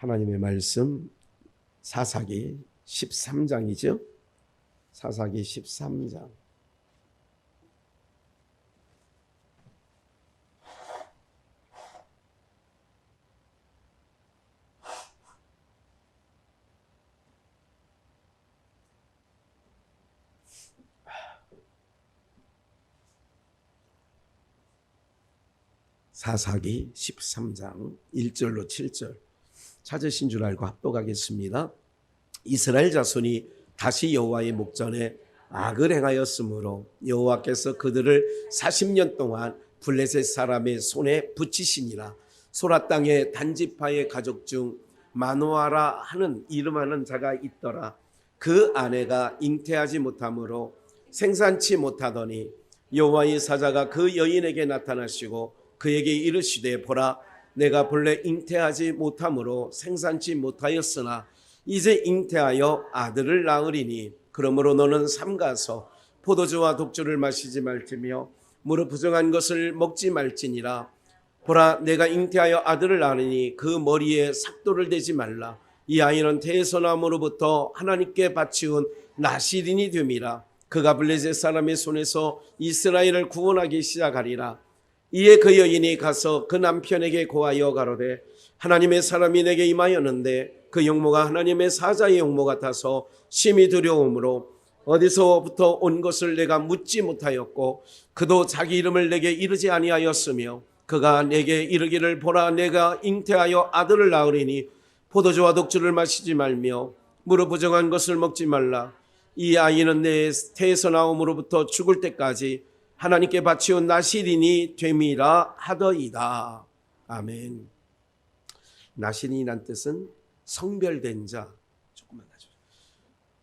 하나님의 말씀 사사기 13장이죠. 사사기 13장. 사사기 13장 1절로 7절 찾으신 줄 알고 합독하겠습니다. 이스라엘 자손이 다시 여호와의 목전에 악을 행하였으므로 여호와께서 그들을 40년 동안 블레셋 사람의 손에 붙이시니라. 소라 땅의 단지파의 가족 중 마노아라 하는 이름하는 자가 있더라. 그 아내가 잉태하지 못하므로 생산치 못하더니 여호와의 사자가 그 여인에게 나타나시고 그에게 이르시되 보라, 내가 본래 잉태하지 못함으로 생산치 못하였으나 이제 잉태하여 아들을 낳으리니 그러므로 너는 삼가서 포도주와 독주를 마시지 말지며 무릇 부정한 것을 먹지 말지니라. 보라, 내가 잉태하여 아들을 낳으니 그 머리에 삭도를 대지 말라. 이 아이는 태에서나무로부터 하나님께 바치운 나실인이 됨이라. 그가 블레셋 사람의 손에서 이스라엘을 구원하기 시작하리라. 이에 그 여인이 가서 그 남편에게 고하여 가로되 하나님의 사람이 내게 임하였는데 그 용모가 하나님의 사자의 용모 같아서 심히 두려움으로 어디서부터 온 것을 내가 묻지 못하였고 그도 자기 이름을 내게 이르지 아니하였으며 그가 내게 이르기를 보라, 내가 잉태하여 아들을 낳으리니 포도주와 독주를 마시지 말며 무릇 부정한 것을 먹지 말라. 이 아이는 내 태에서 나옴으로부터 죽을 때까지 하나님께 바치온 나실인이 됨이라 하더이다. 아멘. 나실인이란 뜻은 성별된 자, 조금만 하죠.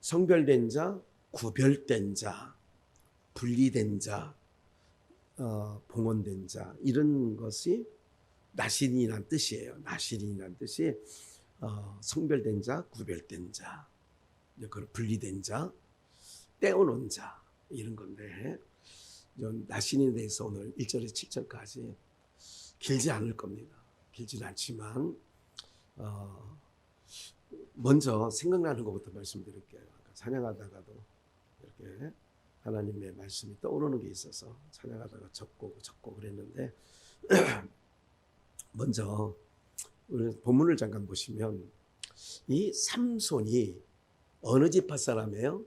성별된 자, 구별된 자, 분리된 자, 봉헌된 자, 이런 것이 나실인이란 뜻이에요. 나실인이란 뜻이 성별된 자, 구별된 자, 분리된 자, 떼어놓은 자, 이런 건데 나신에 대해서 오늘 1절에서 7절까지 길지 않을 겁니다. 길지는 않지만 먼저 생각나는 것부터 말씀드릴게요. 찬양하다가도 이렇게 하나님의 말씀이 떠오르는 게 있어서 찬양하다가 적고 그랬는데 먼저 우리 본문을 잠깐 보시면 이 삼손이 어느 지파 사람이에요?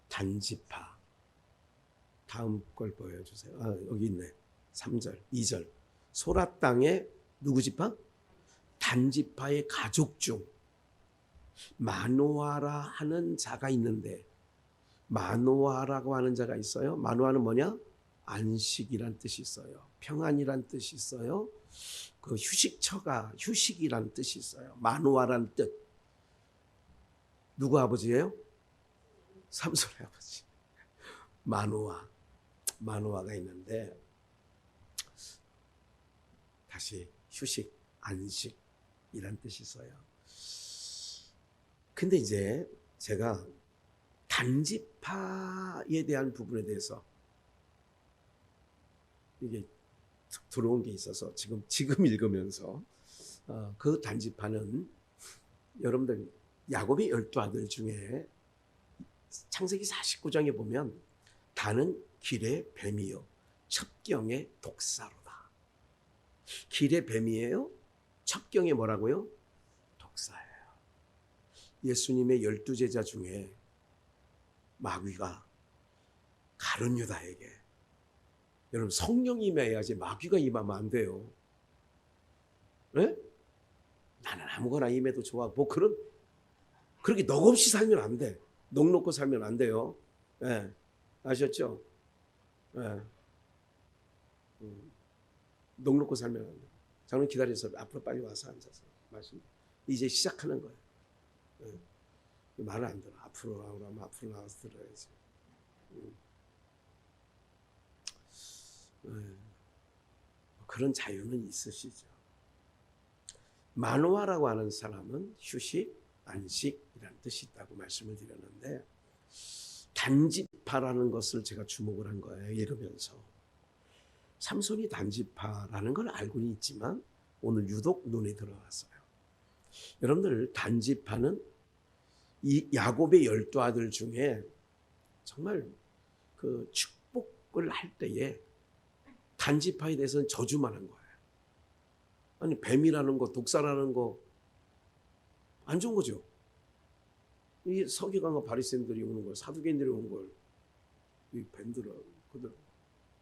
단지파. 다음 걸 보여주세요. 여기 있네. 3절, 2절. 소라 땅의 누구 지파? 단지파의 가족 중 마노아라 하는 자가 있는데, 마노아라고 하는 자가 있어요. 마노아는 뭐냐? 안식이란 뜻이 있어요. 평안이란 뜻이 있어요. 그 휴식처가 휴식이란 뜻이 있어요. 마노아란 뜻. 누구 아버지예요? 삼손의 아버지. 마노아가 있는데, 다시 휴식, 안식이란 뜻이 있어요. 근데 이제 제가 단지파에 대한 부분에 대해서 이게 들어온 게 있어서 지금 읽으면서 그 단지파는 여러분들 야곱의 12아들 중에 창세기 49장에 보면 다는 길의 뱀이요 첩경의 독사로다. 길의 뱀이에요. 첩경의 뭐라고요? 독사예요. 예수님의 12제자 중에 마귀가 가룟 유다에게, 여러분 성령이 임해야지 마귀가 임하면 안 돼요. 네? 나는 아무거나 임해도 좋아. 그렇게 넋 없이 살면 안 돼. 넋 놓고 살면 안 돼요. 네. 아셨죠? 네. 넋 놓고 살면 안 돼. 장로님 기다려서 앞으로 빨리 와서 앉아서 말씀. 이제 시작하는 거예요. 네. 말을 안 들어. 앞으로 나오라면 앞으로 나와서 들어야지. 네. 그런 자유는 있으시죠. 마노아라고 하는 사람은 휴식, 안식이라는 뜻이 있다고 말씀을 드렸는데, 단지파라는 것을 제가 주목을 한 거예요. 읽으면서 삼손이 단지파라는 걸 알고는 있지만 오늘 유독 눈에 들어왔어요. 여러분들 단지파는 이 야곱의 12아들 중에 정말 그 축복을 할 때에 단지파에 대해서는 저주만 한 거예요. 아니 뱀이라는 거, 독사라는 거 안 좋은 거죠. 이 서기관과 바리새인들이 오는 걸, 사두개인들이 오는 걸, 이 뱀들은 그들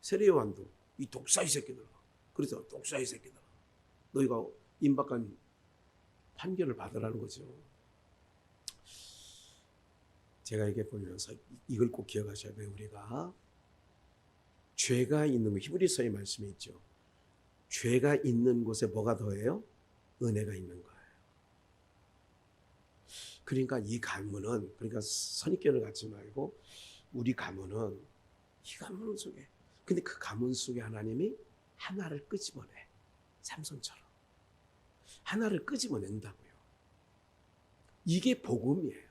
세례요한도 이 독사의 새끼들아, 그래서 독사의 새끼들아, 너희가 임박한 판결을 받으라는 거죠. 제가 이게 보면서 이걸 꼭 기억하셔야 돼요. 우리가 죄가 있는 곳, 히브리서의 말씀에 있죠. 죄가 있는 곳에 뭐가 더해요? 은혜가 있는 거예요. 그러니까 이 가문은, 그러니까 선입견을 갖지 말고 우리 가문은 이 가문 속에, 근데 그 가문 속에 하나님이 하나를 끄집어내. 삼손처럼 하나를 끄집어낸다고요. 이게 복음이에요.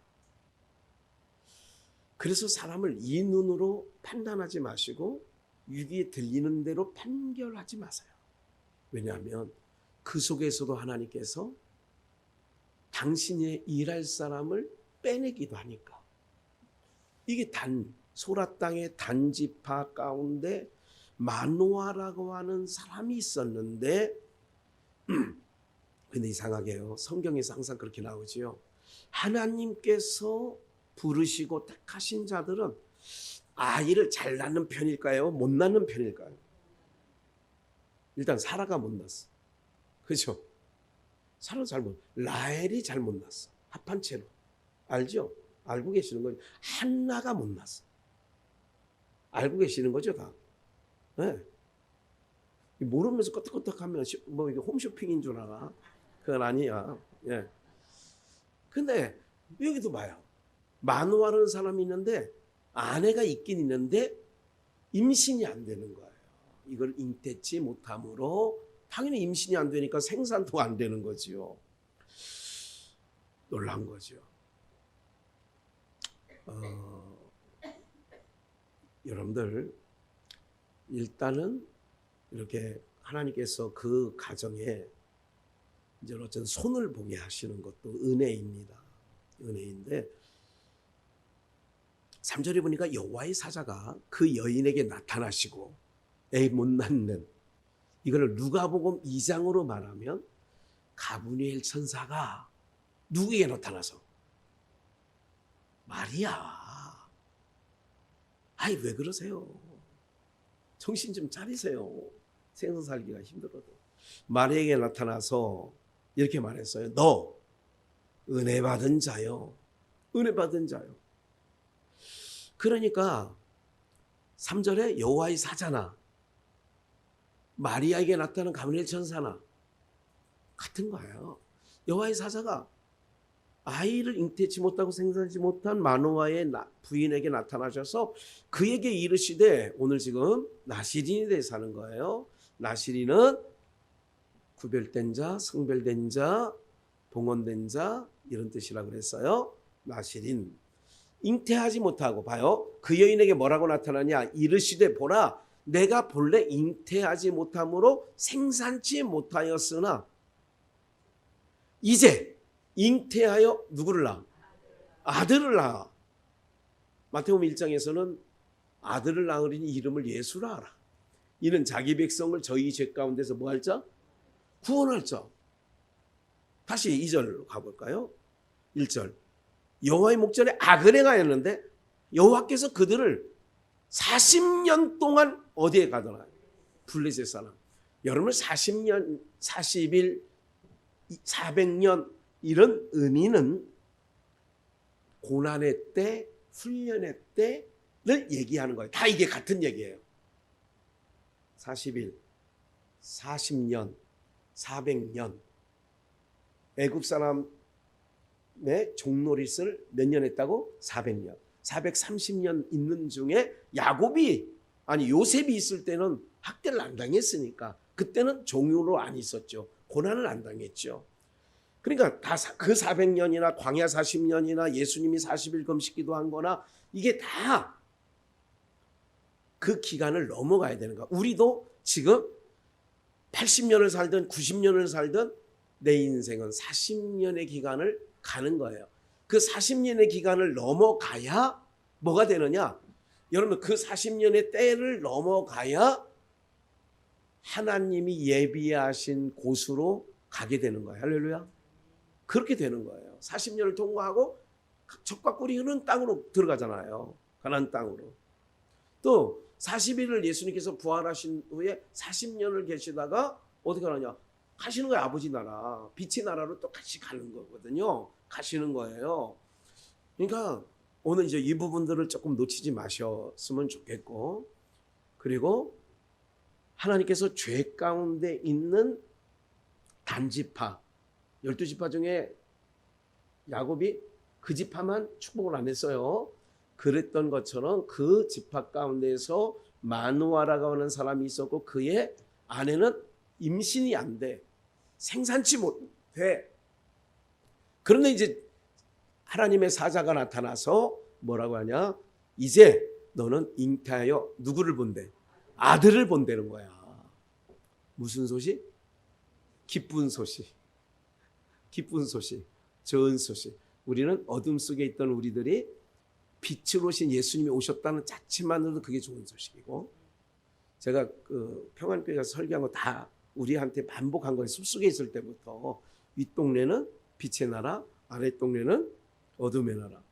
그래서 사람을 이 눈으로 판단하지 마시고 귀에 들리는 대로 판결하지 마세요. 왜냐하면 그 속에서도 하나님께서 당신의 일할 사람을 빼내기도 하니까. 이게 소라 땅의 단지파 가운데 마노아라고 하는 사람이 있었는데 근데 이상하게요. 성경에서 항상 그렇게 나오지요. 하나님께서 부르시고 택하신 자들은 아이를 잘 낳는 편일까요? 못 낳는 편일까요? 일단 사라가 못 낳았어. 그렇죠? 사라 잘못, 라헬이 잘못 낳았어. 합한 채로. 알죠? 알고 계시는 거죠. 한나가 못 낳았어. 알고 계시는 거죠, 다. 네. 모르면서 끄떡끄떡하면 뭐 이게 홈쇼핑인 줄 알아. 그건 아니야. 예. 근데 여기도 봐요. 마누아라는 사람이 있는데 아내가 있긴 있는데 임신이 안 되는 거예요. 이걸 잉태치 못함으로 당연히 임신이 안 되니까 생산도 안 되는 거지요. 놀란 거죠. 여러분들 일단은 이렇게 하나님께서 그 가정에 이제 어떤 손을 보게 하시는 것도 은혜입니다. 은혜인데 3절에 보니까 여호와의 사자가 그 여인에게 나타나시고 애 못 낳는, 이걸 누가복음 2장으로 말하면 가브리엘 천사가 누구에게 나타나서 마리아, 아이 왜 그러세요? 정신 좀 차리세요. 생선 살기가 힘들어도. 마리아에게 나타나서 이렇게 말했어요. 너 은혜 받은 자요. 은혜 받은 자요. 그러니까 3절에 여호와의 사자나 마리아에게 나타난 가브리엘 천사나 같은 거예요. 여호와의 사자가 아이를 잉태치 못하고 생산하지 못한 마노아의 부인에게 나타나셔서 그에게 이르시되, 오늘 지금 나시린에 대해서 하는 거예요. 나시린은 구별된 자, 성별된 자, 봉헌된 자 이런 뜻이라고 그랬어요. 나시린. 잉태하지 못하고, 봐요. 그 여인에게 뭐라고 나타나냐? 이르시되 보라, 내가 본래 잉태하지 못함으로 생산치 못하였으나 이제 잉태하여 누구를 낳아? 아들을 낳아. 마태복음 1장에서는 아들을 낳으리니 이름을 예수라 하라. 이는 자기 백성을 저희 죄 가운데서 뭐 할 자? 구원할 자. 다시 2절 가볼까요? 1절. 여호와의 목전에 악을 행하였는데 여호와께서 그들을 40년 동안 어디에 가더라? 블레셋 사람. 여러분 40년, 40일, 400년 이런 의미는 고난의 때, 훈련의 때를 얘기하는 거예요. 다 이게 같은 얘기예요. 40일, 40년, 400년. 애굽 사람의 종노릇을 몇 년 했다고? 400년. 430년 있는 중에 요셉이 있을 때는 학대를 안 당했으니까 그때는 종으로 안 있었죠. 고난을 안 당했죠. 그러니까 다 그 400년이나 광야 40년이나 예수님이 40일 금식기도 한 거나 이게 다 그 기간을 넘어가야 되는 거야. 우리도 지금 80년을 살든 90년을 살든 내 인생은 40년의 기간을 가는 거예요. 그 40년의 기간을 넘어가야 뭐가 되느냐? 여러분 그 40년의 때를 넘어가야 하나님이 예비하신 곳으로 가게 되는 거예요. 할렐루야. 그렇게 되는 거예요. 40년을 통과하고 젖과 꿀이 흐르는 땅으로 들어가잖아요. 가나안 땅으로. 또 40일을 예수님께서 부활하신 후에 40년을 계시다가 어떻게 하느냐? 가시는 거예요. 아버지 나라, 빛의 나라로 또 같이 가는 거거든요. 가시는 거예요. 그러니까 오늘 이제 이 부분들을 조금 놓치지 마셨으면 좋겠고, 그리고 하나님께서 죄 가운데 있는 단지파 12지파 중에 야곱이 그 지파만 축복을 안 했어요. 그랬던 것처럼 그 지파 가운데서 마누아라고 하는 사람이 있었고 그의 아내는 임신이 안 돼. 생산치 못해. 그런데 이제 하나님의 사자가 나타나서 뭐라고 하냐? 이제 너는 잉태하여 누구를 본대? 아들을 본다는 거야. 무슨 소식? 기쁜 소식. 기쁜 소식. 좋은 소식. 우리는 어둠 속에 있던 우리들이 빛으로 오신 예수님이 오셨다는 자체만으로도 그게 좋은 소식이고, 제가 그 평안교회가 설교한 거 다 우리한테 반복한 거예요. 숲속에 있을 때부터. 윗동네는 빛의 나라, 아랫동네는 어둠의 나라.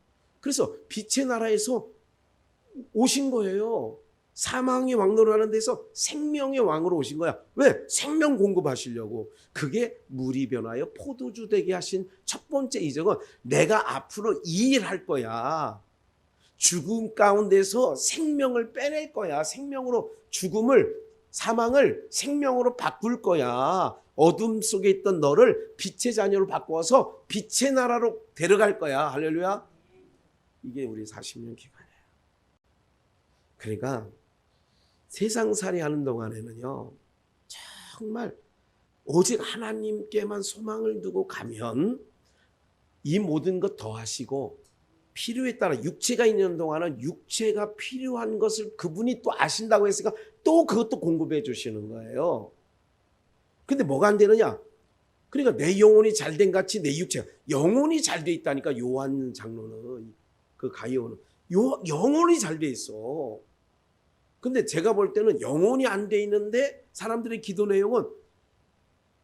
그래서 빛의 나라에서 오신 거예요. 사망의 왕노를 하는 데서 생명의 왕으로 오신 거야. 왜? 생명 공급하시려고. 그게 물이 변하여 포도주 되게 하신 첫 번째 이적은 내가 앞으로 이 일 할 거야. 죽음 가운데서 생명을 빼낼 거야. 생명으로 죽음을, 사망을 생명으로 바꿀 거야. 어둠 속에 있던 너를 빛의 자녀로 바꿔서 빛의 나라로 데려갈 거야. 할렐루야. 이게 우리 40년 기간이에요. 그러니까 세상살이 하는 동안에는요, 정말 오직 하나님께만 소망을 두고 가면 이 모든 것 더하시고, 필요에 따라 육체가 있는 동안은 육체가 필요한 것을 그분이 또 아신다고 했으니까 또 그것도 공급해 주시는 거예요. 근데 뭐가 안 되느냐? 그러니까 내 영혼이 잘된 같이 내 육체가, 영혼이 잘 돼 있다니까. 요한 장로는, 그 가이오는 영혼이 잘 돼 있어. 근데 제가 볼 때는 영혼이 안 돼 있는데 사람들의 기도 내용은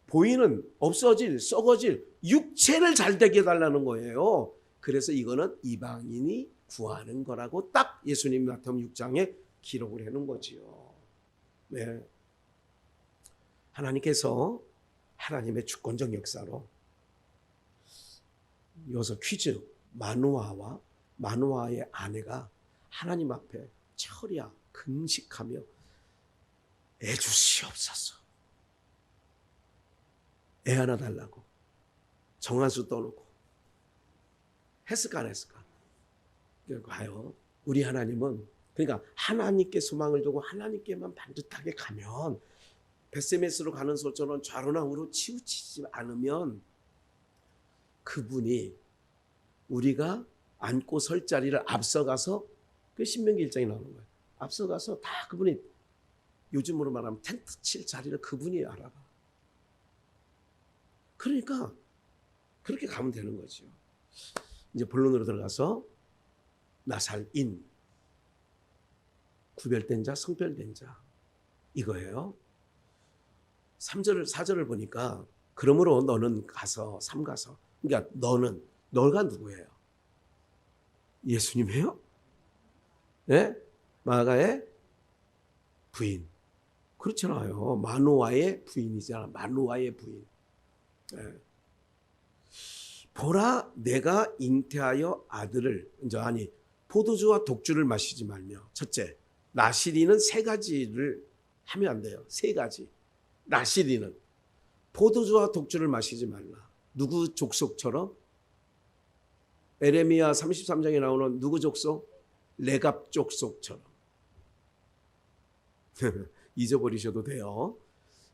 보이는 없어질, 썩어질 육체를 잘 되게 해달라는 거예요. 그래서 이거는 이방인이 구하는 거라고 딱 예수님 마태복음 6장에 기록을 해놓은 거지요. 네. 하나님께서 하나님의 주권적 역사로, 여기서 퀴즈, 마누아의 아내가 하나님 앞에 철야 금식하며 애 주시옵소서, 애 하나 달라고 정한수 떠놓고 했을까 안 했을까? 봐요. 우리 하나님은, 그러니까 하나님께 소망을 두고 하나님께만 반듯하게 가면, 베세메스로 가는 소처럼 좌로나 우로 치우치지 않으면 그분이 우리가 앉고 설 자리를 앞서가서, 그 신명기 1장에 나오는 거예요. 앞서가서 다 그분이, 요즘으로 말하면 텐트 칠 자리를 그분이 알아봐. 그러니까 그렇게 가면 되는 거죠. 이제 본론으로 들어가서 나살인, 구별된 자, 성별된 자, 이거예요. 4절을 보니까 그러므로 너는 가서, 삼가서, 그러니까 너가 누구예요? 예수님이에요? 네? 마가의 부인. 그렇잖아요. 마누아의 부인이잖아. 마누아의 부인. 네. 보라, 내가 잉태하여 아들을, 포도주와 독주를 마시지 말며. 첫째, 나시리는 3가지를 하면 안 돼요. 3가지. 나시리는 포도주와 독주를 마시지 말라. 누구 족속처럼? 에레미야 33장에 나오는 누구 족속? 레갑 족속처럼. 잊어버리셔도 돼요.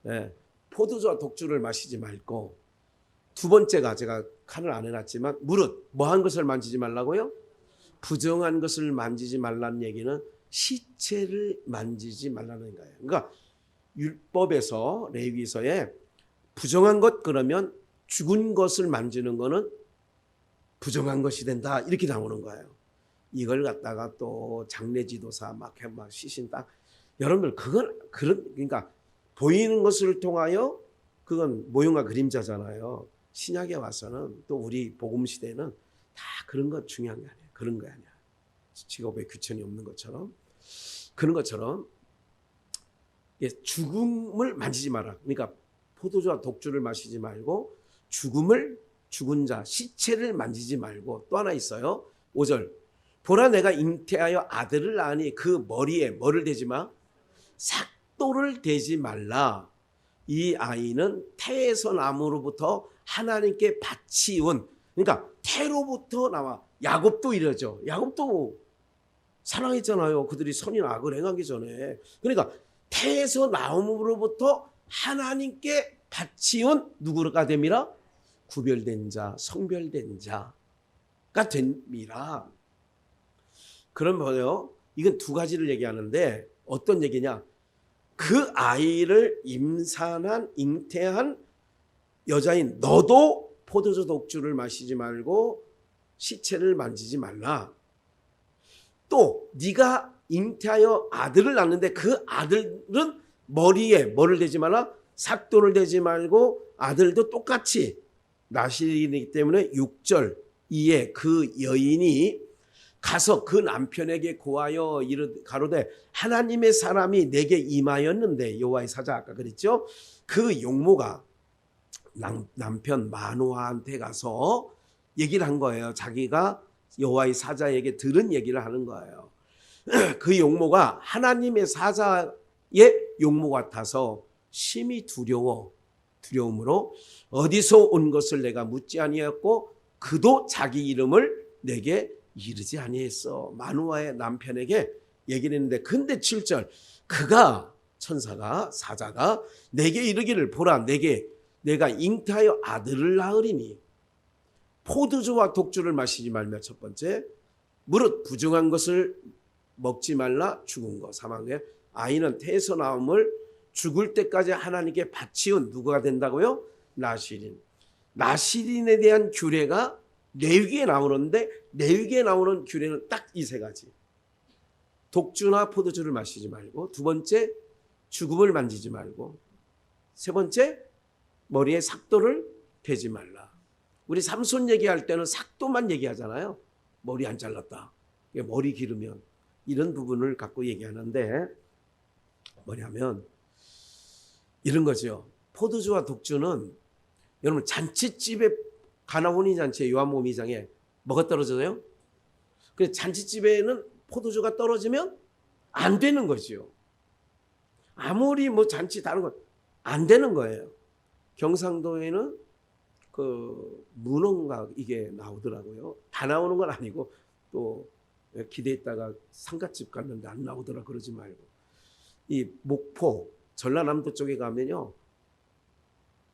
네. 포도주와 독주를 마시지 말고, 두 번째가, 제가 칸을 안 해놨지만, 무릇 뭐한 것을 만지지 말라고요? 부정한 것을 만지지 말라는 얘기는 시체를 만지지 말라는 거예요. 그러니까 율법에서, 레위기서에 부정한 것 그러면 죽은 것을 만지는 거는 부정한 것이 된다. 이렇게 나오는 거예요. 이걸 갖다가 또 장례 지도사 막 시신 딱 여러분들 그러니까 보이는 것을 통하여 그건 모형과 그림자잖아요. 신약에 와서는 또 우리 복음 시대는 다 그런 것 중요한 게 아니에요. 그런 거 아니야. 직업에 귀천이 없는 것처럼 그런 것처럼 죽음을 만지지 마라. 그러니까 포도주와 독주를 마시지 말고 죽은 자 시체를 만지지 말고 또 하나 있어요. 5절 보라 내가 잉태하여 아들을 낳으니 그 머리에 뭐를 대지 마? 삭도를 대지 말라. 이 아이는 태에서 나무로부터 하나님께 바치운 그러니까 태로부터 나와. 야곱도 이러죠. 야곱도 사랑했잖아요. 그들이 선이나 악을 행하기 전에. 그러니까 태에서 나옴으로부터 하나님께 바치운 누구가 됨이라? 구별된 자, 성별된 자가 됩니다. 그럼 뭐예요? 이건 두 가지를 얘기하는데 어떤 얘기냐? 그 아이를 잉태한 여자인 너도 포도주 독주를 마시지 말고 시체를 만지지 말라. 또 네가 잉태하여 아들을 낳는데 그 아들은 머리에 뭐를 대지 말라? 삭도를 대지 말고 아들도 똑같이 나실이기 때문에 6절 이에 그 여인이 가서 그 남편에게 고하여 가로되 하나님의 사람이 내게 임하였는데 여호와의 사자 아까 그랬죠. 그 용모가 남편 마노아한테 가서 얘기를 한 거예요. 자기가 여호와의 사자에게 들은 얘기를 하는 거예요. 그 용모가 하나님의 사자의 용모 같아서 심히 두려움으로 어디서 온 것을 내가 묻지 아니하였고 그도 자기 이름을 내게 이르지 아니했어. 마누아의 남편에게 얘기를 했는데 근데 7절 그가 천사가 사자가 내게 이르기를 보라 내가 잉태하여 아들을 낳으리니 포도주와 독주를 마시지 말며 첫 번째 무릇 부정한 것을 먹지 말라. 죽은 거 사망에 아이는 태에서 나옴을 죽을 때까지 하나님께 바치운 누구가 된다고요? 나실인에 대한 규례가 레위기에 나오는데 레위기에 나오는 규례는 딱 이 세 가지. 독주나 포도주를 마시지 말고 두 번째 죽음을 만지지 말고 세 번째 머리에 삭도를 대지 말라. 우리 삼손 얘기할 때는 삭도만 얘기하잖아요. 머리 안 잘랐다. 머리 기르면 이런 부분을 갖고 얘기하는데 뭐냐면 이런 거죠. 포도주와 독주는 여러분 잔치집에 가나혼인 잔치에 요한복음 2장에 뭐가 떨어져요? 그래서 잔치집에는 포도주가 떨어지면 안 되는 거지요. 아무리 뭐 잔치 다른 건 안 되는 거예요. 경상도에는 그 문어가 이게 나오더라고요. 다 나오는 건 아니고 또 기대했다가 상갓집 갔는데 안 나오더라 그러지 말고 이 목포 전라남도 쪽에 가면요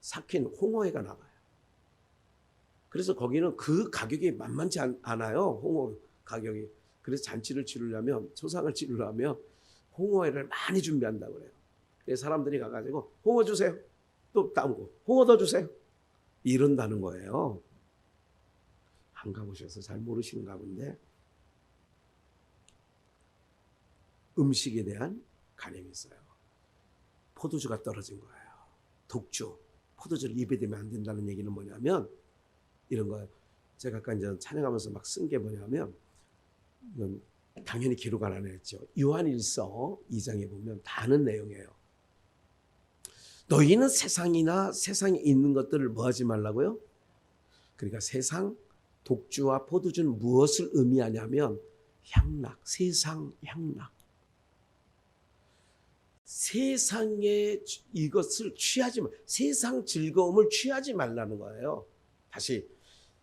삭힌 홍어회가 나와요. 그래서 거기는 그 가격이 만만치 않아요. 홍어 가격이. 그래서 잔치를 치르려면 초상을 치르려면 홍어회를 많이 준비한다고 그래요. 그래서 사람들이 가가지고 홍어 주세요. 또 다음 거 홍어 더 주세요. 이런다는 거예요. 안 가보셔서 잘 모르시는가 본데 음식에 대한 가림이 있어요. 포도주가 떨어진 거예요. 독주, 포도주를 입에 대면 안 된다는 얘기는 뭐냐면 이런 거예요. 제가 아까 이제 찬양하면서 막 쓴 게 뭐냐면 이건 당연히 기록 안 했죠. 요한일서 2장에 보면 다 아는 내용이에요. 너희는 세상이나 세상에 있는 것들을 뭐 하지 말라고요? 그러니까 세상 독주와 포도주는 무엇을 의미하냐면 향락, 세상 향락. 세상의 이것을 취하지 말, 세상 즐거움을 취하지 말라는 거예요. 다시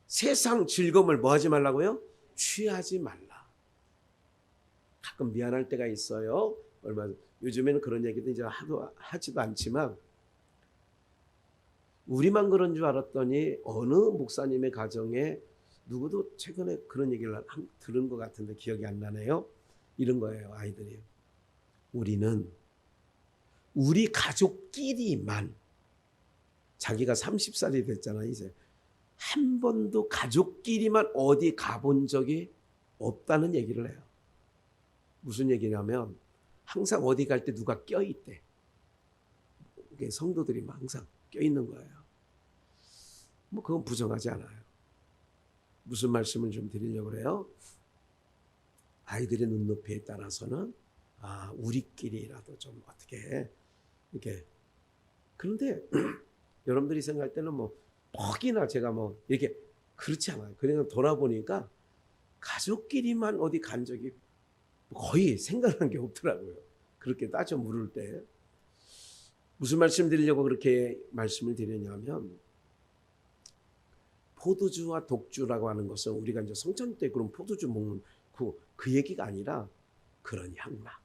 세상 즐거움을 뭐 하지 말라고요? 취하지 말라. 가끔 미안할 때가 있어요. 요즘에는 그런 얘기도 이제 하지도 않지만 우리만 그런 줄 알았더니 어느 목사님의 가정에 누구도 최근에 그런 얘기를 들은 것 같은데 기억이 안 나네요. 이런 거예요. 아이들이. 우리는 우리 가족끼리만 자기가 30살이 됐잖아. 이제 한 번도 가족끼리만 어디 가본 적이 없다는 얘기를 해요. 무슨 얘기냐면 항상 어디 갈 때 누가 껴있대. 성도들이 항상 껴있는 거예요. 뭐 그건 부정하지 않아요. 무슨 말씀을 좀 드리려고 그래요? 아이들의 눈높이에 따라서는 우리끼리라도 좀 어떻게 이렇게. 그런데 여러분들이 생각할 때는 뭐 혹이나 제가 뭐 이렇게 그렇지 않아요. 그냥 돌아보니까 가족끼리만 어디 간 적이 거의 생각난 게 없더라고요. 그렇게 따져 물을 때. 무슨 말씀 드리려고 그렇게 말씀을 드리냐면, 포도주와 독주라고 하는 것은 우리가 이제 성찬 때 그런 포도주 먹는 그 얘기가 아니라 그런 향락.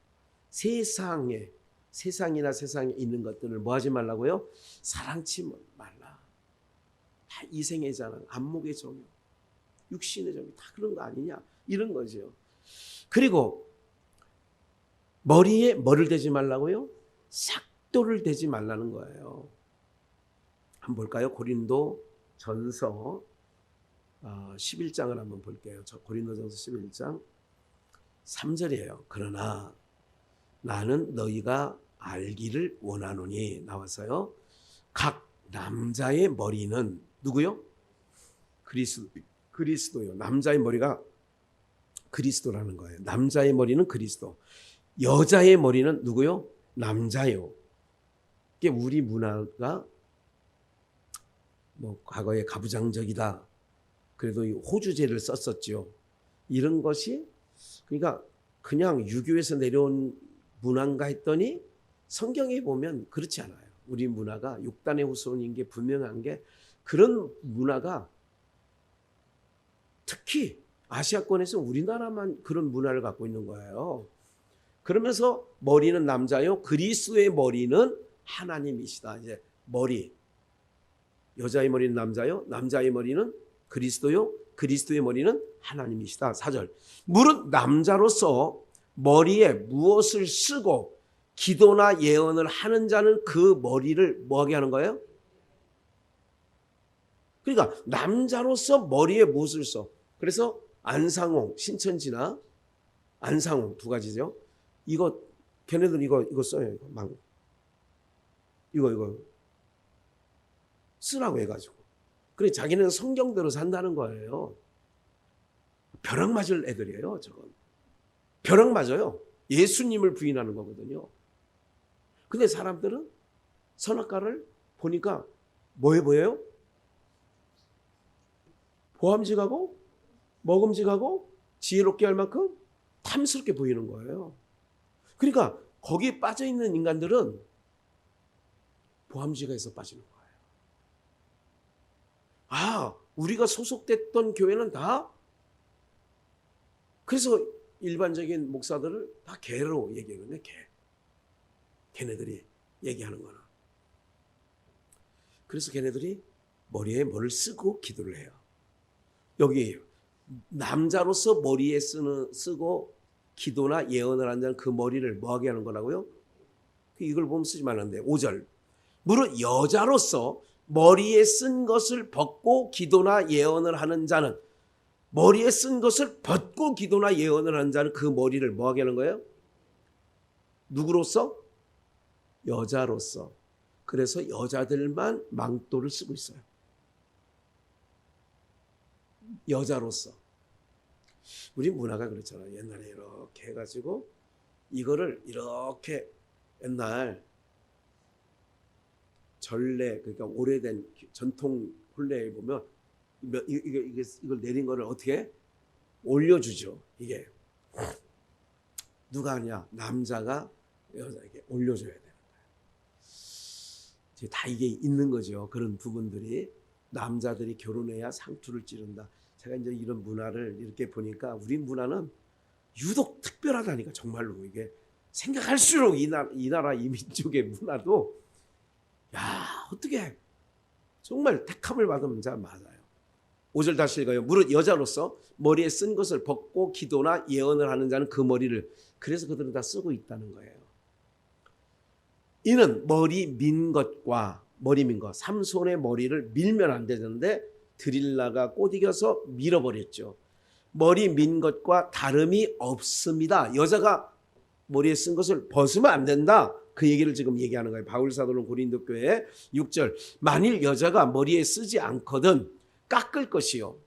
세상이나 세상에 있는 것들을 뭐 하지 말라고요? 사랑치 말라. 다 이생의 자랑, 안목의 정욕, 육신의 정욕, 다 그런 거 아니냐? 이런 거죠. 그리고 머리에 뭐를 대지 말라고요? 삭도를 대지 말라는 거예요. 한번 볼까요? 고린도 전서 11장을 한번 볼게요. 고린도전서 11장 3절이에요. 그러나 나는 너희가 알기를 원하노니, 나와서요. 각 남자의 머리는 누구요? 그리스도요. 남자의 머리가 그리스도라는 거예요. 남자의 머리는 그리스도. 여자의 머리는 누구요? 남자요. 이게 우리 문화가 뭐 과거에 가부장적이다. 그래도 호주제를 썼었죠. 이런 것이 그러니까 그냥 유교에서 내려온 문화인가 했더니 성경에 보면 그렇지 않아요. 우리 문화가 육단의 후손인 게 분명한 게, 그런 문화가 특히 아시아권에서 우리나라만 그런 문화를 갖고 있는 거예요. 그러면서 머리는 남자요, 그리스도의 머리는 하나님이시다. 이제 머리, 여자의 머리는 남자요, 남자의 머리는 그리스도요, 그리스도의 머리는 하나님이시다. 4절. 무릇 남자로서 머리에 무엇을 쓰고 기도나 예언을 하는 자는 그 머리를 뭐하게 하는 거예요? 그러니까 남자로서 머리에 무엇을 써. 그래서 안상홍, 신천지나 안상홍 두 가지죠. 이거 걔네들 이거 써요. 이거 쓰라고 해가지고. 그래 자기는 성경대로 산다는 거예요. 벼락 맞을 애들이에요. 저건 벼락 맞아요. 예수님을 부인하는 거거든요. 근데 사람들은 선악과를 보니까 뭐해 보여요? 보암직하고 먹음직하고 지혜롭게 할 만큼 탐스럽게 보이는 거예요. 그러니까 거기에 빠져있는 인간들은 보암직에서 빠지는 거예요. 우리가 소속됐던 교회는 다, 그래서 일반적인 목사들을 다 개로 얘기하거든요. 걔네들이 얘기하는 거는. 그래서 걔네들이 머리에 뭐를 쓰고 기도를 해요. 여기 남자로서 머리에 쓰고 기도나 예언을 하는 자는 그 머리를 뭐하게 하는 거라고요? 이걸 보면 쓰지 말았는데 5절. 무릇 여자로서 머리에 쓴 것을 벗고 기도나 예언을 하는 자는, 머리에 쓴 것을 벗고 기도나 예언을 하는 자는 그 머리를 뭐하게 하는 거예요? 누구로서? 여자로서. 그래서 여자들만 망토를 쓰고 있어요. 여자로서. 우리 문화가 그렇잖아요. 옛날에 이렇게 해가지고 이거를 이렇게 옛날 전래, 그러니까 오래된 전통 혼례에 보면 이걸 내린 거를 어떻게 올려주죠. 이게 누가 하냐? 남자가 여자에게 올려줘야 되는 거예요. 다 이게 있는 거죠. 그런 부분들이. 남자들이 결혼해야 상투를 찌른다. 제가 이제 이런 문화를 이렇게 보니까 우리 문화는 유독 특별하다니까. 정말로 이게 생각할수록 이 나라 이 민족의 문화도 어떻게 정말 택함을 받은 자 맞아요. 5절 다시 읽어요. 무릇 여자로서 머리에 쓴 것을 벗고 기도나 예언을 하는 자는 그 머리를, 그래서 그들은 다 쓰고 있다는 거예요. 이는 머리 민 것과 머리 민 거. 삼손의 머리를 밀면 안 되는데 드릴라가 꼬드겨서 밀어버렸죠. 머리 민 것과 다름이 없습니다. 여자가 머리에 쓴 것을 벗으면 안 된다. 그 얘기를 지금 얘기하는 거예요. 바울 사도는 고린도 교회에 6절. 만일 여자가 머리에 쓰지 않거든 깎을 것이요.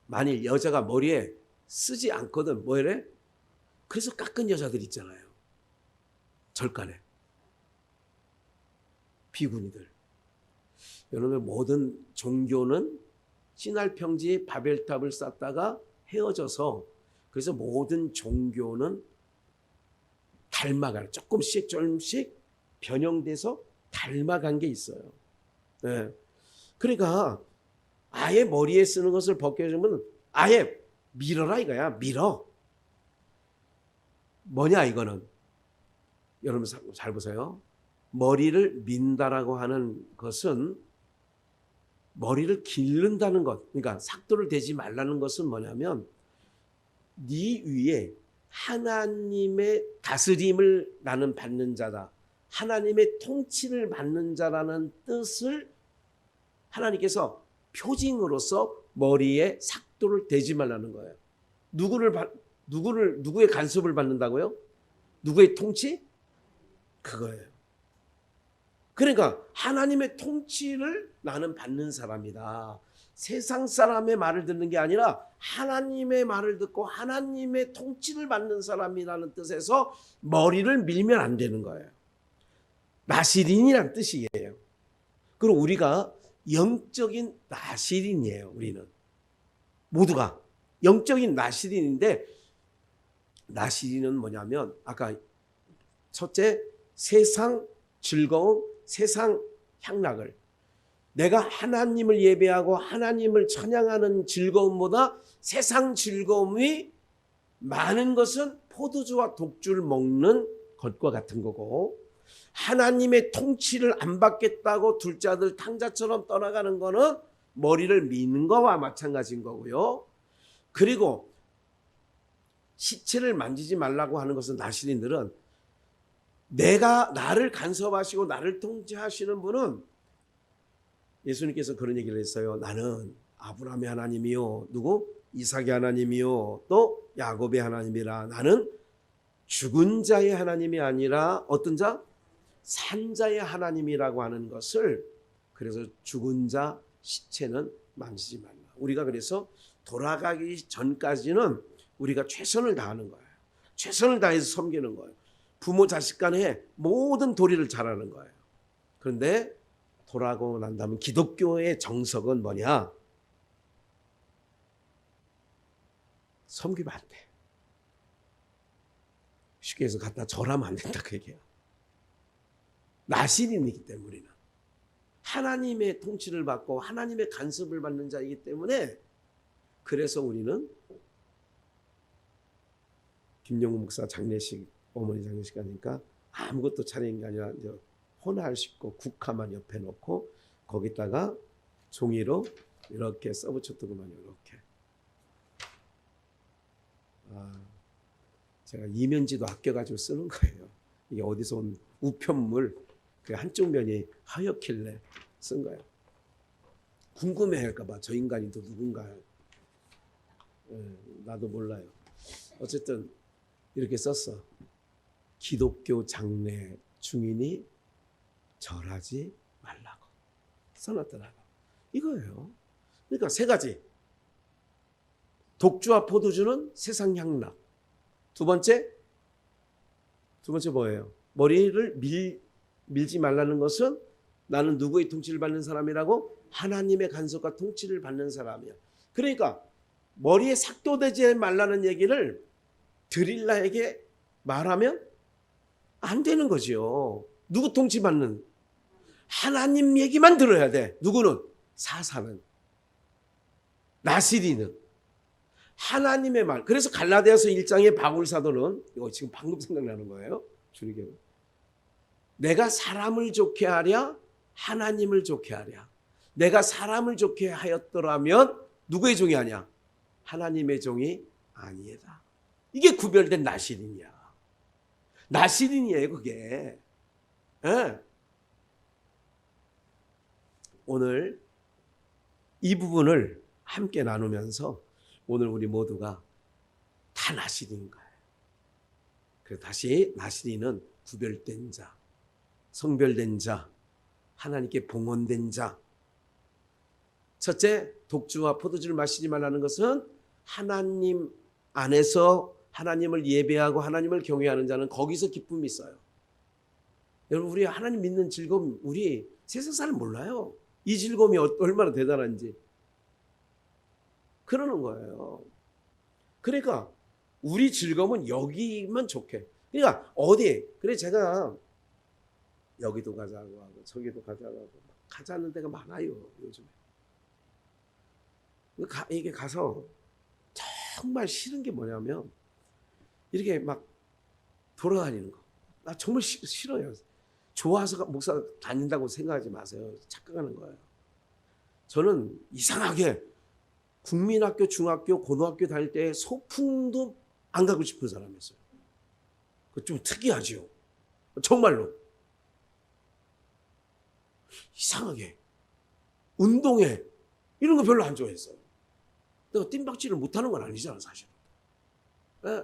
만일 여자가 머리에 쓰지 않거든 뭐래? 그래서 깎은 여자들 있잖아요. 절간에. 비구니들. 여러분 모든 종교는 신할 평지에 바벨탑을 쌓다가 헤어져서 그래서 모든 종교는 닮아가는 조금씩 변형돼서 닮아간 게 있어요. 네. 그러니까 아예 머리에 쓰는 것을 벗겨주면 아예 밀어라 이거야. 밀어. 뭐냐 이거는. 여러분 잘 보세요. 머리를 민다라고 하는 것은 머리를 기른다는 것. 그러니까 삭도를 대지 말라는 것은 뭐냐면 네 위에 하나님의 다스림을 나는 받는 자다. 하나님의 통치를 받는 자라는 뜻을 하나님께서 표징으로서 머리에 삭도를 대지 말라는 거예요. 누구의 간섭을 받는다고요? 누구의 통치? 그거예요. 그러니까 하나님의 통치를 나는 받는 사람이다. 세상 사람의 말을 듣는 게 아니라 하나님의 말을 듣고 하나님의 통치를 받는 사람이라는 뜻에서 머리를 밀면 안 되는 거예요. 나시린이란 뜻이에요. 그리고 우리가 영적인 나시린이에요. 우리는 모두가 영적인 나시린인데 나시린은 뭐냐면 아까 첫째 세상 즐거움, 세상 향락을 내가 하나님을 예배하고 하나님을 찬양하는 즐거움보다 세상 즐거움이 많은 것은 포도주와 독주를 먹는 것과 같은 거고 하나님의 통치를 안 받겠다고 둘째 아들 탕자처럼 떠나가는 거는 머리를 미는 거와 마찬가지인 거고요. 그리고 시체를 만지지 말라고 하는 것은 나시린들은 내가 나를 간섭하시고 나를 통치하시는 분은 예수님께서 그런 얘기를 했어요. 나는 아브라함의 하나님이요. 누구? 이삭의 하나님이요. 또 야곱의 하나님이라. 나는 죽은 자의 하나님이 아니라 어떤 자? 산 자의 하나님이라고 하는 것을 그래서 죽은 자 시체는 만지지 말라. 우리가 그래서 돌아가기 전까지는 우리가 최선을 다하는 거예요. 최선을 다해서 섬기는 거예요. 부모 자식 간에 모든 도리를 잘하는 거예요. 그런데 돌아가고 난다면 기독교의 정석은 뭐냐? 섬기면 안 돼. 쉽게 해서 갖다 절하면 안 된다 그 얘기야. 나시린이기 때문에 우리는 하나님의 통치를 받고 하나님의 간섭을 받는 자이기 때문에 그래서 우리는 김영우 목사 장례식 어머니 장례식 가니까 아무것도 차리는 게 아니라 이제 혼할 씹고 국화만 옆에 놓고 거기다가 종이로 이렇게 써붙였더구만요. 이렇게. 제가 이면지도 아껴가지고 쓰는 거예요. 이게 어디서 온 우편물 그 한쪽 면이 하얗길래 쓴 거예요. 궁금해할까봐 저 인간이 또 누군가. 나도 몰라요. 어쨌든 이렇게 썼어. 기독교 장례 중인이 절하지 말라고 써놨더라고. 이거예요. 그러니까 세 가지. 독주와 포도주는 세상 향락. 두 번째 뭐예요? 머리를 밀지 말라는 것은 나는 누구의 통치를 받는 사람이라고? 하나님의 간섭과 통치를 받는 사람이야. 그러니까 머리에 삭도되지 말라는 얘기를 드릴라에게 말하면 안 되는 거죠. 누구 통치받는? 하나님 얘기만 들어야 돼. 누구는? 사사는. 나시리는. 하나님의 말. 그래서 갈라디아서 1장의 바울 사도는 이거 지금 방금 생각나는 거예요. 줄이게. 내가 사람을 좋게 하랴 하나님을 좋게 하랴. 내가 사람을 좋게 하였더라면 누구의 종이 아니야? 하나님의 종이 아니에다. 이게 구별된 나시린이야. 나시린이에요 그게. 네. 오늘 이 부분을 함께 나누면서 오늘 우리 모두가 다 나시린인 거예요. 그래서 다시 나시린은 구별된 자, 성별된 자, 하나님께 봉헌된 자. 첫째, 독주와 포도주를 마시지 말라는 것은 하나님 안에서 하나님을 예배하고 하나님을 경외하는 자는 거기서 기쁨이 있어요. 여러분, 우리 하나님 믿는 즐거움, 우리 세상 사람 몰라요. 이 즐거움이 얼마나 대단한지. 그러는 거예요. 그러니까 우리 즐거움은 여기만 좋게. 그러니까 어디, 그래 제가 여기도 가자고 하고 저기도 가자고 하고 가자는 데가 많아요, 요즘에. 이게 가서 정말 싫은 게 뭐냐면 이렇게 막 돌아다니는 거. 나 정말 싫어요. 좋아서 목사 다닌다고 생각하지 마세요. 착각하는 거예요. 저는 이상하게 국민학교, 중학교, 고등학교 다닐 때 소풍도 안 가고 싶은 사람이었어요. 좀 특이하지요. 정말로. 이상하게 운동회 이런 거 별로 안 좋아했어요. 내가 뜀박질을 못하는 건 아니잖아, 사실. 네.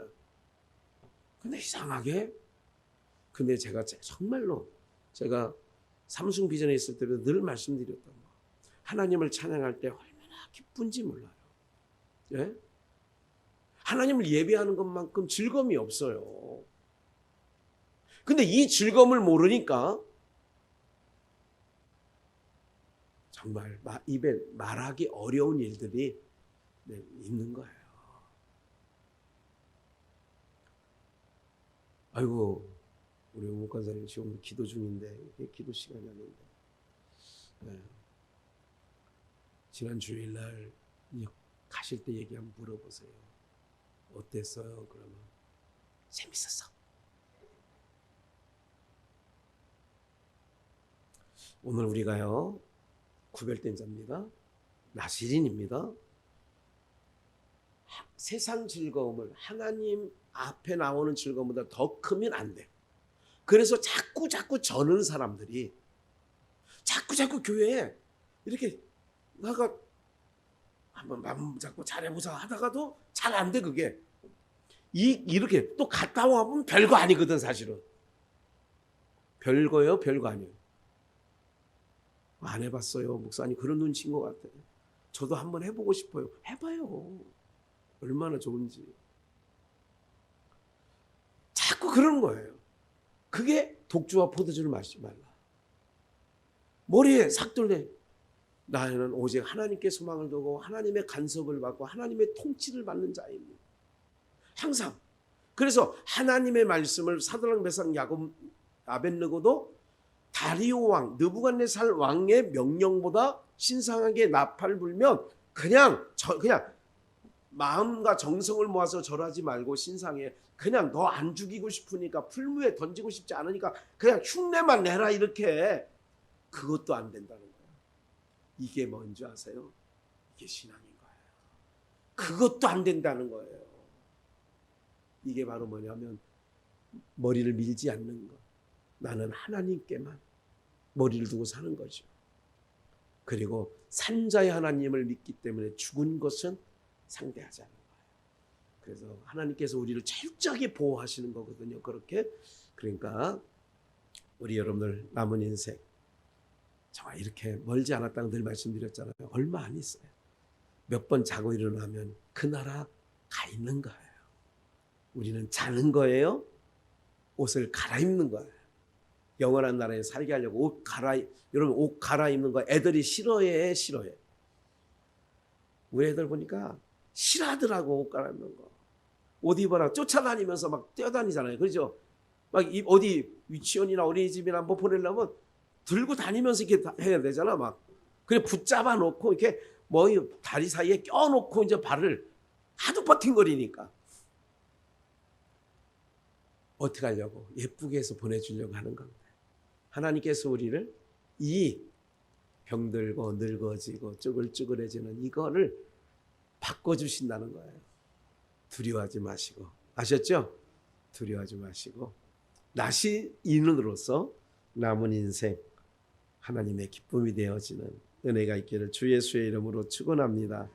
근데 이상하게, 근데 제가 정말로 제가 삼숭 비전에 있을 때도 늘 말씀드렸던 거, 하나님을 찬양할 때 얼마나 기쁜지 몰라요. 예? 하나님을 예배하는 것만큼 즐거움이 없어요. 근데 이 즐거움을 모르니까 정말 입에 말하기 어려운 일들이 있는 거예요. 아이고, 우리 목관사님 지금 기도 중인데 기도 시간이 아닌데. 네. 지난 주일날 가실 때 얘기 한번 물어보세요. 어땠어요? 그러면 재밌었어. 오늘 우리가요, 구별된 자입니다. 나시린입니다. 세상 즐거움을 하나님 앞에 나오는 즐거움보다 더 크면 안 돼. 그래서 자꾸 저는 사람들이 자꾸 교회에 이렇게 나가 한번 마음 잡고 잘해보자 하다가도 잘 안 돼. 그게 이렇게 또 갔다 와보면 별거 아니거든. 사실은 별거예요, 별거 아니에요. 안 해봤어요, 목사님. 그런 눈치인 것 같아요. 저도 한번 해보고 싶어요. 해봐요. 얼마나 좋은지. 자꾸 그러는 거예요. 그게 독주와 포도주를 마시지 말라. 머리에 삭 돌래. 나는 오직 하나님께 소망을 두고 하나님의 간섭을 받고 하나님의 통치를 받는 자입니다. 항상. 그래서 하나님의 말씀을 사드락 메삭 아벳느고도 다리오 왕, 느부갓네살 왕의 명령보다 신성하게 나팔 불면 그냥 마음과 정성을 모아서 절하지 말고 신상에 그냥 너 안 죽이고 싶으니까 풀무에 던지고 싶지 않으니까 그냥 흉내만 내라, 이렇게. 그것도 안 된다는 거예요. 이게 뭔지 아세요? 이게 신앙인 거예요. 그것도 안 된다는 거예요. 이게 바로 뭐냐면 머리를 밀지 않는 것. 나는 하나님께만 머리를 두고 사는 거죠. 그리고 산자의 하나님을 믿기 때문에 죽은 것은 상대하지 않는 거예요. 그래서 하나님께서 우리를 철저하게 보호하시는 거거든요. 그렇게. 그러니까 우리 여러분들 남은 인생 정말 이렇게 멀지 않았다고 늘 말씀드렸잖아요. 얼마 안 있어요. 몇 번 자고 일어나면 그 나라 가 있는 거예요. 우리는 자는 거예요. 옷을 갈아입는 거예요. 영원한 나라에 살게 하려고 여러분 옷 갈아입는 거 애들이 싫어해. 우리 애들 보니까 싫어하더라고, 옷 갈아입는 거. 옷 입어라 쫓아다니면서 막 뛰어다니잖아요. 그렇죠? 막 어디 유치원이나 어린이집이나 뭐 보내려면 들고 다니면서 이렇게 해야 되잖아. 막 그래 붙잡아 놓고 이렇게 뭐 다리 사이에 껴놓고 이제 발을 하도 버팅거리니까 어떻게 하려고? 예쁘게 해서 보내주려고 하는 겁니다. 하나님께서 우리를 이 병들고 늙어지고 쭈글쭈글해지는 이거를 바꿔주신다는 거예요. 두려워하지 마시고. 아셨죠? 두려워하지 마시고 나시인으로서 남은 인생 하나님의 기쁨이 되어지는 은혜가 있기를 주 예수의 이름으로 축원합니다.